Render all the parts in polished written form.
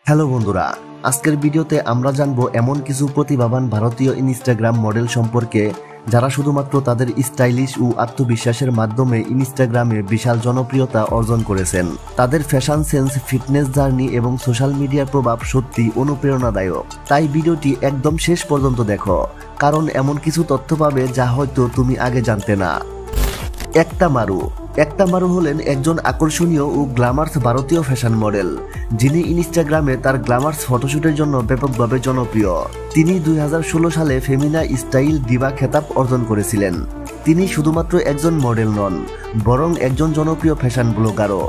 Hello বন্ধুরা, আজকের ভিডিওতে আমরা জানবো এমন কিছু প্রতিভাবান ভারতীয় ইনস্টাগ্রাম মডেল সম্পর্কে যারা শুধুমাত্র তাদের স্টাইলিশ ও আত্মবিশ্বাসের মাধ্যমে ইনস্টাগ্রামে বিশাল জনপ্রিয়তা অর্জন করেছেন। তাদের ফ্যাশন সেন্স, ফিটনেস জার্নি এবং সোশ্যাল মিডিয়ার প্রভাব সত্যি অনুপ্রেরণাদায়ক। তাই ভিডিওটি একদম শেষ পর্যন্ত দেখো, কারণ এমন কিছু তথ্য পাবে যা হয়তো তুমি আগে জানতে না। একতা মারু হলেন একজন আকর্ষণীয় ও গ্ল্যামার্স ভারতীয় ফ্যাশন মডেল, যিনি ইনস্টাগ্রামে তার গ্ল্যামার্স ফটোশুটের জন্য ব্যাপকভাবে জনপ্রিয়। তিনি 2016 সালে ফেমিনা স্টাইল ডিভা খেতাব অর্জন করেছিলেন। তিনি শুধুমাত্র একজন মডেল নন, বরং একজন জনপ্রিয় ফ্যাশন ব্লগারও।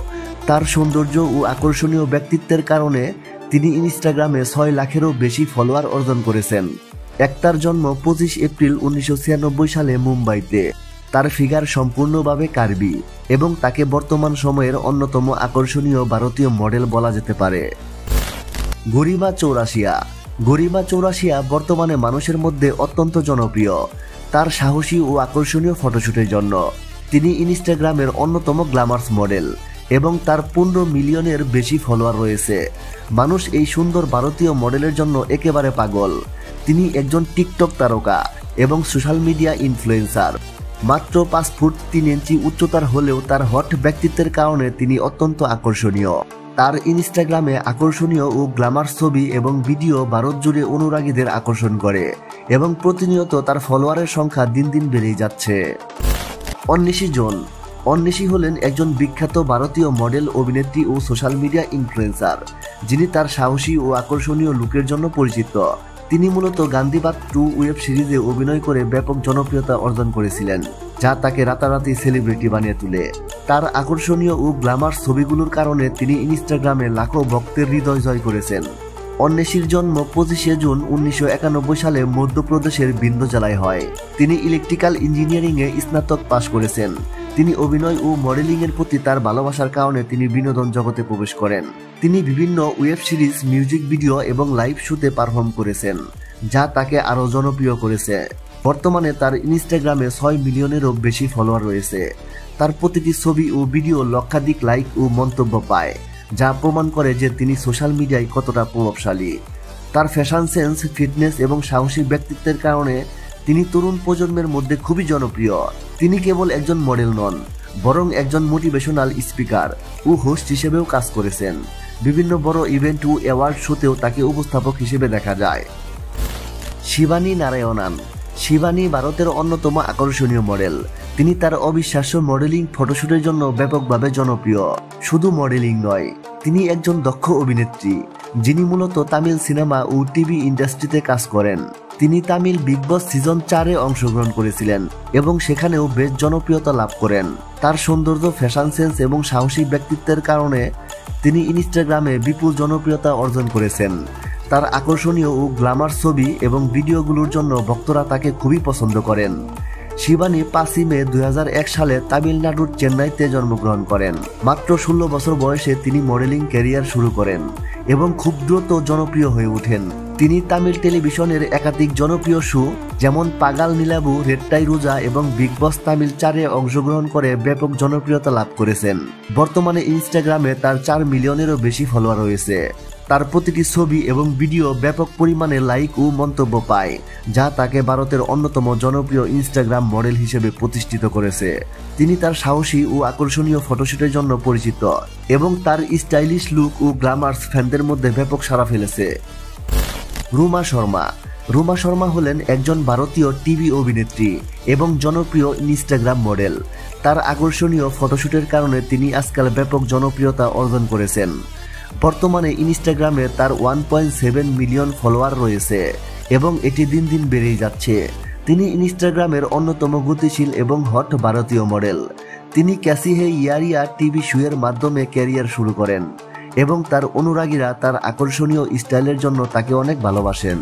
তার সৌন্দর্য ও আকর্ষণীয় ব্যক্তিত্বের কারণে তিনি ইনস্টাগ্রামে 6 লাখেরও বেশি ফলোয়ার অর্জন করেছেন। একতার জন্ম 25 এপ্রিল 1996 সালে মুম্বাইতে। তার ফিগার সম্পূর্ণভাবে কার্বি এবং তাকে বর্তমান সময়ের অন্যতম আকর্ষণীয় ভারতীয় মডেল বলা যেতে পারে। গরিমা চৌরাশিয়া বর্তমানে মানুষের মধ্যে অত্যন্ত জনপ্রিয় তার সাহসী ও আকর্ষণীয় ফটোশুটের জন্য। তিনি ইনস্টাগ্রামের অন্যতম গ্ল্যামার্স মডেল এবং তার 15 মিলিয়নের বেশি ফলোয়ার রয়েছে। মানুষ এই সুন্দর ভারতীয় মডেলের জন্য একেবারে পাগল। তিনি একজন টিকটক তারকা এবং সোশ্যাল মিডিয়া ইনফ্লুয়েন্সার। মাত্র 5 ফুট 3 ইঞ্চি উচ্চতার হলেও তার হট ব্যক্তিত্বের কারণে তিনি অত্যন্ত আকর্ষণীয়। তার ইনস্টাগ্রামে আকর্ষণীয় ও গ্ল্যামার ছবি এবং ভিডিও ভারত জুড়ে অনুরাগীদের আকর্ষণ করে এবং প্রতিনিয়ত তার ফলোয়ারের সংখ্যা দিন দিন বেড়েই যাচ্ছে। অন্বেষী হলেন একজন বিখ্যাত ভারতীয় মডেল, অভিনেত্রী ও সোশ্যাল মিডিয়া ইনফ্লুয়েন্সার, যিনি তার সাহসী ও আকর্ষণীয় লুকের জন্য পরিচিত। তিনি মূলত গান্ধীবাদ 2 ওয়েব সিরিজে অভিনয় করে ব্যাপক জনপ্রিয়তা অর্জন করেছিলেন, যা তাকে রাতারাতি সেলিব্রিটি বানিয়ে তোলে। তার আকর্ষণীয় ও গ্ল্যামার ছবিগুলোর কারণে তিনি ইনস্টাগ্রামে লাখো ভক্তের হৃদয় জয় করেছেন। অন্বেষীর জন্ম 25 জুন 1991 সালে মধ্যপ্রদেশের বিন্দ জেলায় হয়। তিনি ইলেকট্রিক্যাল ইঞ্জিনিয়ারিংয়ে স্নাতক পাশ করেছেন। তিনি অভিনয় ও মডেলিং এর প্রতি তার ভালোবাসার কারণে তিনি বিনোদন জগতে প্রবেশ করেন। তিনি বিভিন্ন ওয়েব সিরিজ, মিউজিক ভিডিও এবং লাইভ শোতে পারফর্ম করেছেন, যা তাকে আরও জনপ্রিয় করেছে। বর্তমানে তার ইনস্টাগ্রামে 6 মিলিয়নেরও বেশি ফলোয়ার রয়েছে। তার প্রতিটি ছবি ও ভিডিও লক্ষাধিক লাইক ও মন্তব্য পায়, যা প্রমাণ করে যে তিনি সোশ্যাল মিডিয়ায় কতটা প্রভাবশালী। তার ফ্যাশন সেন্স, ফিটনেস এবং সাহসী ব্যক্তিত্বের কারণে তিনি তরুণ প্রজন্মের মধ্যে খুবই জনপ্রিয়। তিনি কেবল একজন মডেল নন, বরং একজন মোটিভেশনাল স্পিকার ও হোস্ট হিসেবেও কাজ করেছেন। বিভিন্ন বড় ইভেন্ট ও অ্যাওয়ার্ড শোতেও তাকে উপস্থাপক হিসেবে দেখা যায়। শিবানী ভারতের অন্যতম আকর্ষণীয় মডেল। তিনি তার অবিশ্বাস্য মডেলিং ফটোশুটের জন্য ব্যাপকভাবে জনপ্রিয়। শুধু মডেলিং নয়, তিনি একজন দক্ষ অভিনেত্রী, যিনি মূলত তামিল সিনেমা ও টিভি ইন্ডাস্ট্রিতে কাজ করেন। তিনি তামিল বিগ বস সিজন 4-এ অংশগ্রহণ করেছিলেন এবং সেখানেও বেশ জনপ্রিয়তা লাভ করেন। তার সৌন্দর্য, ফ্যাশন সেন্স এবং সাহসী ব্যক্তিত্বের কারণে তিনি ইনস্টাগ্রামে বিপুল জনপ্রিয়তা অর্জন করেছেন। তার আকর্ষণীয় ও গ্ল্যামার ছবি এবং ভিডিওগুলোর জন্য ভক্তরা তাকে খুবই পছন্দ করেন। শিবানী 5 মে 2001 সালে তামিলনাড়ুর চেন্নাইতে জন্মগ্রহণ করেন। মাত্র 16 বছর বয়সে তিনি মডেলিং ক্যারিয়ার শুরু করেন এবং খুব দ্রুত জনপ্রিয় হয়ে ওঠেন। তিনি তামিল টেলিভিশনের একাধিক জনপ্রিয় শো যেমন পাগাল নীলাবু, রেট্টাই রোজা এবং বিগ বস তামিল 4-এ অংশগ্রহণ করে ব্যাপক জনপ্রিয়তা লাভ করেছেন। বর্তমানে ইনস্টাগ্রামে তার 4 মিলিয়নেরও বেশি ফলোয়ার রয়েছে। তার প্রতিটি ছবি এবং ভিডিও ব্যাপক পরিমাণে লাইক ও মন্তব্য পায়, যা তাকে ভারতের অন্যতম জনপ্রিয় ইনস্টাগ্রাম মডেল হিসেবে প্রতিষ্ঠিত করেছে। তিনি তার সাহসী ও আকর্ষণীয় ফটোশুটের জন্য পরিচিত এবং তার স্টাইলিশ লুক ও গ্ল্যামার্স ফ্যানদের মধ্যে ব্যাপক সাড়া ফেলেছে। রুমা শর্মা হলেন একজন ভারতীয় টিভি অভিনেত্রী এবং জনপ্রিয় ইনস্টাগ্রাম মডেল। তার আকর্ষণীয় ফটোশুটের কারণে তিনি আজকাল ব্যাপক জনপ্রিয়তা অর্জন করেছেন। বর্তমানে ইনস্টাগ্রামে তার 1.7 মিলিয়ন ফলোয়ার রয়েছে এবং এটি দিন দিন বেড়েই যাচ্ছে। তিনি ইনস্টাগ্রামের অন্যতম গতিশীল এবং হট ভারতীয় মডেল। তিনি ক্যাসি হে ইয়ারিয়া টিভি শোয়ের মাধ্যমে ক্যারিয়ার শুরু করেন এবং তার অনুরাগীরা তার আকর্ষণীয় স্টাইলের জন্য তাকে অনেক ভালোবাসেন।